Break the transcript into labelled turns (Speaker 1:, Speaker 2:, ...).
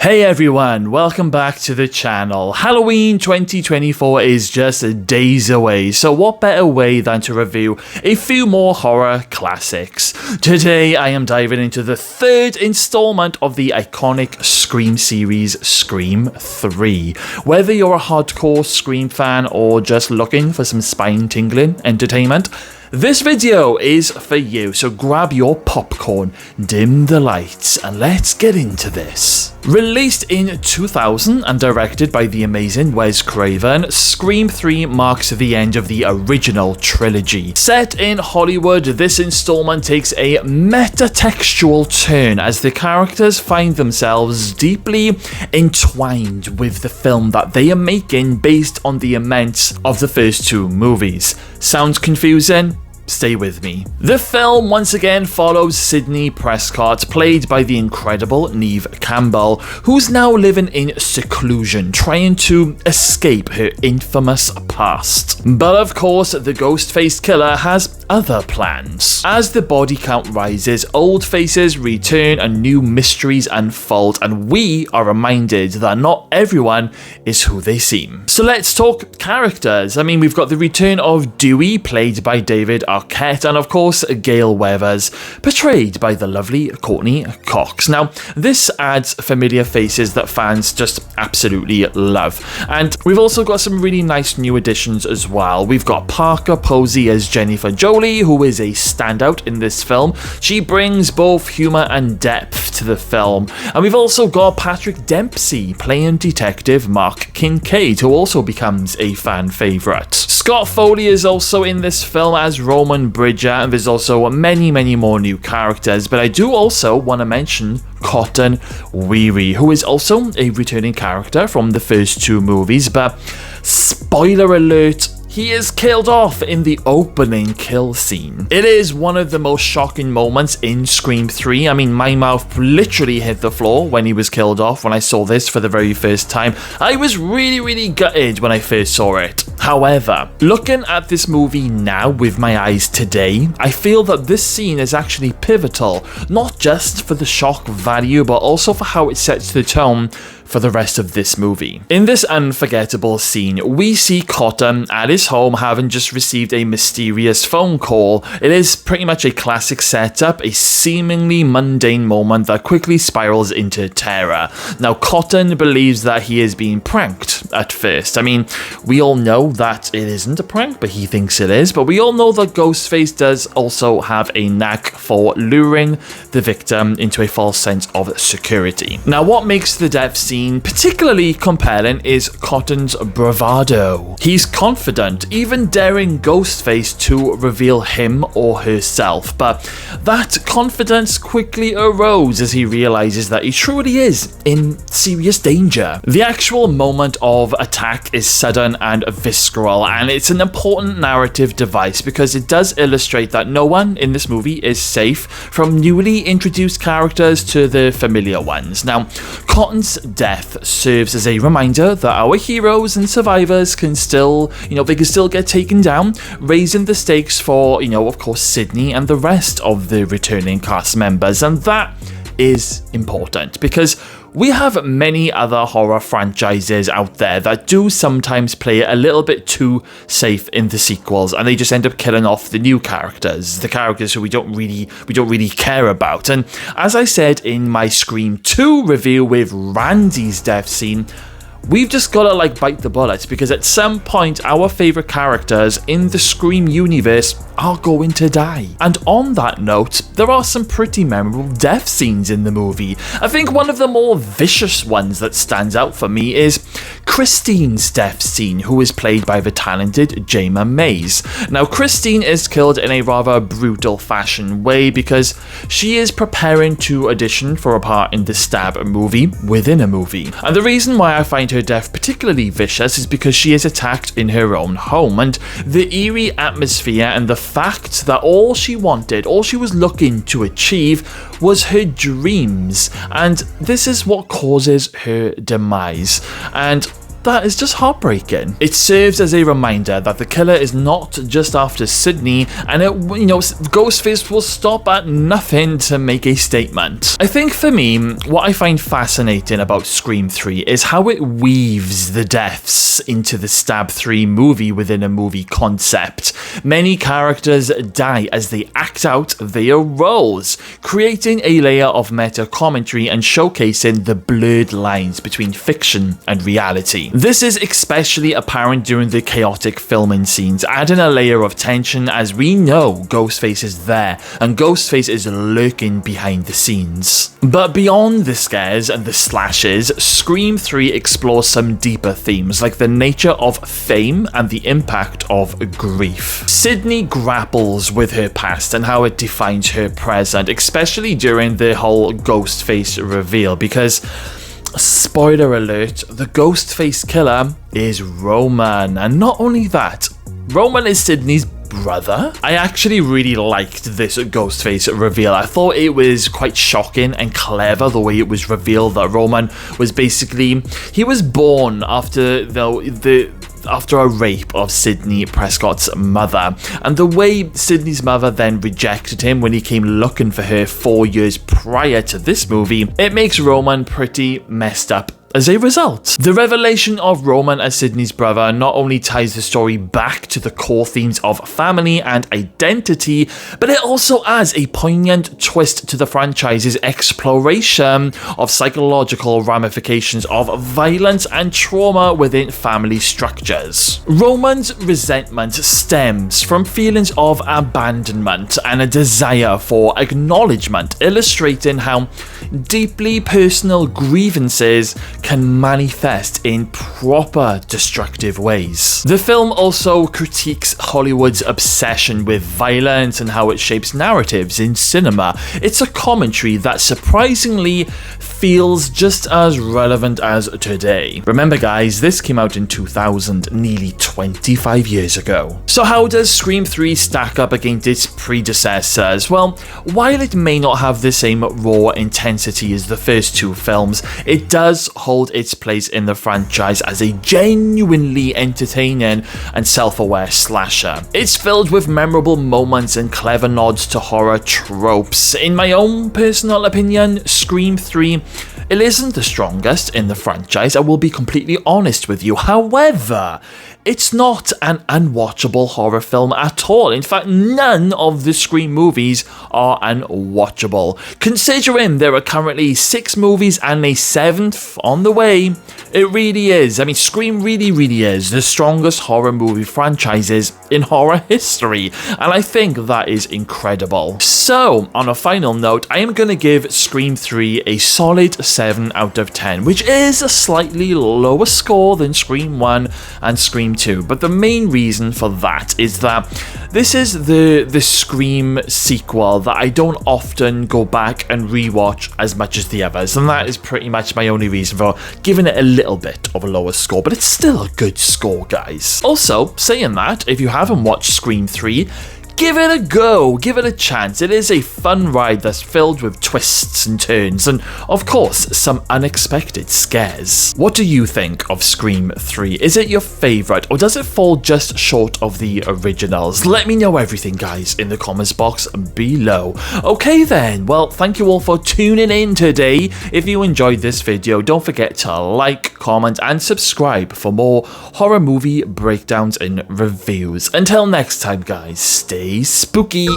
Speaker 1: Hey everyone, welcome back to the channel. Halloween 2024 is just days away, so what better way than to review a few more horror classics. Today I am diving into the third installment of the iconic Scream series, Scream 3. Whether you're a hardcore Scream fan or just looking for some spine-tingling entertainment, this video is for you, so grab your popcorn, dim the lights, and let's get into this. Released in 2000 and directed by the amazing Wes Craven, Scream 3 marks the end of the original trilogy. Set in Hollywood, this installment takes a metatextual turn as the characters find themselves deeply entwined with the film that they are making based on the events of the first two movies. Sounds confusing? Stay with me. The film once again follows Sydney Prescott, played by the incredible Neve Campbell, who's now living in seclusion, trying to escape her infamous past. But of course, the Ghostface killer has other plans. As the body count rises, old faces return and new mysteries unfold, and we are reminded that not everyone is who they seem. So let's talk characters. I mean, we've got the return of Dewey, played by David Arquette, and of course Gail Weathers, portrayed by the lovely Courtney Cox. Now, this adds familiar faces that fans just absolutely love. And we've also got some really nice new additions as well. We've got Parker Posey as Jennifer Jolie, who is a standout in this film. She brings both humour and depth to the film. And we've also got Patrick Dempsey playing Detective Mark Kincaid, who also becomes a fan favourite. Scott Foley is also in this film as Roman Bridger, and there's also many more new characters, but I do also want to mention Cotton Weary, who is also a returning character from the first two movies, but spoiler alert, he is killed off in the opening kill scene. It is one of the most shocking moments in Scream 3. I mean, my mouth literally hit the floor when he was killed off when I saw this for the very first time. I was really gutted when I first saw it. However, looking at this movie now with my eyes today, I feel that this scene is actually pivotal, not just for the shock value, but also for how it sets the tone for the rest of this movie. In this unforgettable scene, we see Cotton at his home having just received a mysterious phone call. It is pretty much a classic setup, a seemingly mundane moment that quickly spirals into terror. Now, Cotton believes that he is being pranked at first. I mean, we all know that it isn't a prank, but he thinks it is. But we all know that Ghostface does also have a knack for luring the victim into a false sense of security. Now, what makes the death scene particularly compelling is Cotton's bravado. He's confident, even daring Ghostface to reveal him or herself, but that confidence quickly erodes as he realizes that he truly is in serious danger. The actual moment of attack is sudden and visceral, and it's an important narrative device because it does illustrate that no one in this movie is safe, from newly introduced characters to the familiar ones. Now, Cotton's death serves as a reminder that our heroes and survivors can still, they can still get taken down, raising the stakes for, of course, Sydney and the rest of the returning cast members. And that is important because we have many other horror franchises out there that do sometimes play a little bit too safe in the sequels, and they just end up killing off the new characters, the characters who we don't really care about. And as I said in my Scream 2 review with Randy's death scene, we've just gotta bite the bullet, because at some point our favourite characters in the Scream universe are going to die. And on that note, there are some pretty memorable death scenes in the movie. I think one of the more vicious ones that stands out for me is Christine's death scene, who is played by the talented Jayma Mays. Now, Christine is killed in a rather brutal fashion way because she is preparing to audition for a part in the Stab movie within a movie. And the reason why I find her death particularly vicious is because she is attacked in her own home, and the eerie atmosphere and the fact that all she was looking to achieve was her dreams, and this is what causes her demise. And that is just heartbreaking. It serves as a reminder that the killer is not just after Sydney, and Ghostface will stop at nothing to make a statement. I think for me, what I find fascinating about Scream 3 is how it weaves the deaths into the Stab 3 movie within a movie concept. Many characters die as they act out their roles, creating a layer of meta commentary and showcasing the blurred lines between fiction and reality. This is especially apparent during the chaotic filming scenes, adding a layer of tension as we know Ghostface is there and Ghostface is lurking behind the scenes. But beyond the scares and the slashes, Scream 3 explores some deeper themes like the nature of fame and the impact of grief. Sydney grapples with her past and how it defines her present, especially during the whole Ghostface reveal, because spoiler alert, the Ghostface killer is Roman, and not only that, Roman is Sydney's brother. I actually really liked this Ghostface reveal. I thought it was quite shocking and clever the way it was revealed that Roman was basically, he was born after after a rape of Sydney Prescott's mother, and the way Sydney's mother then rejected him when he came looking for her 4 years prior to this movie, it makes Roman pretty messed up as a result. The revelation of Roman as Sydney's brother not only ties the story back to the core themes of family and identity, but it also adds a poignant twist to the franchise's exploration of psychological ramifications of violence and trauma within family structures. Roman's resentment stems from feelings of abandonment and a desire for acknowledgement, illustrating how deeply personal grievances can manifest in proper destructive ways. The film also critiques Hollywood's obsession with violence and how it shapes narratives in cinema. It's a commentary that surprisingly feels just as relevant as today. Remember guys, this came out in 2000, nearly 25 years ago. So how does Scream 3 stack up against its predecessors? Well, while it may not have the same raw intensity as the first two films, it does hold its place in the franchise as a genuinely entertaining and self-aware slasher. It's filled with memorable moments and clever nods to horror tropes. In my own personal opinion, Scream 3, it isn't the strongest in the franchise, I will be completely honest with you. However, it's not an unwatchable horror film at all. In fact, none of the Scream movies are unwatchable. Considering there are currently 6 movies and a 7th on the way, it really is. I mean, Scream really is the strongest horror movie franchises in horror history, and I think that is incredible. So, on a final note, I am going to give Scream 3 a solid 7 out of 10, which is a slightly lower score than Scream 1 and Scream 2, but the main reason for that is that this is the Scream sequel that I don't often go back and rewatch as much as the others, and that is pretty much my only reason for giving it a little bit of a lower score, but it's still a good score, guys. Also, saying that, if you haven't watched Scream 3, give it a go, give it a chance. It is a fun ride that's filled with twists and turns, and of course, some unexpected scares. What do you think of Scream 3? Is it your favourite, or does it fall just short of the originals? Let me know everything, guys, in the comments box below. Okay then, well, thank you all for tuning in today. If you enjoyed this video, don't forget to like, comment, and subscribe for more horror movie breakdowns and reviews. Until next time, guys, stay spooky.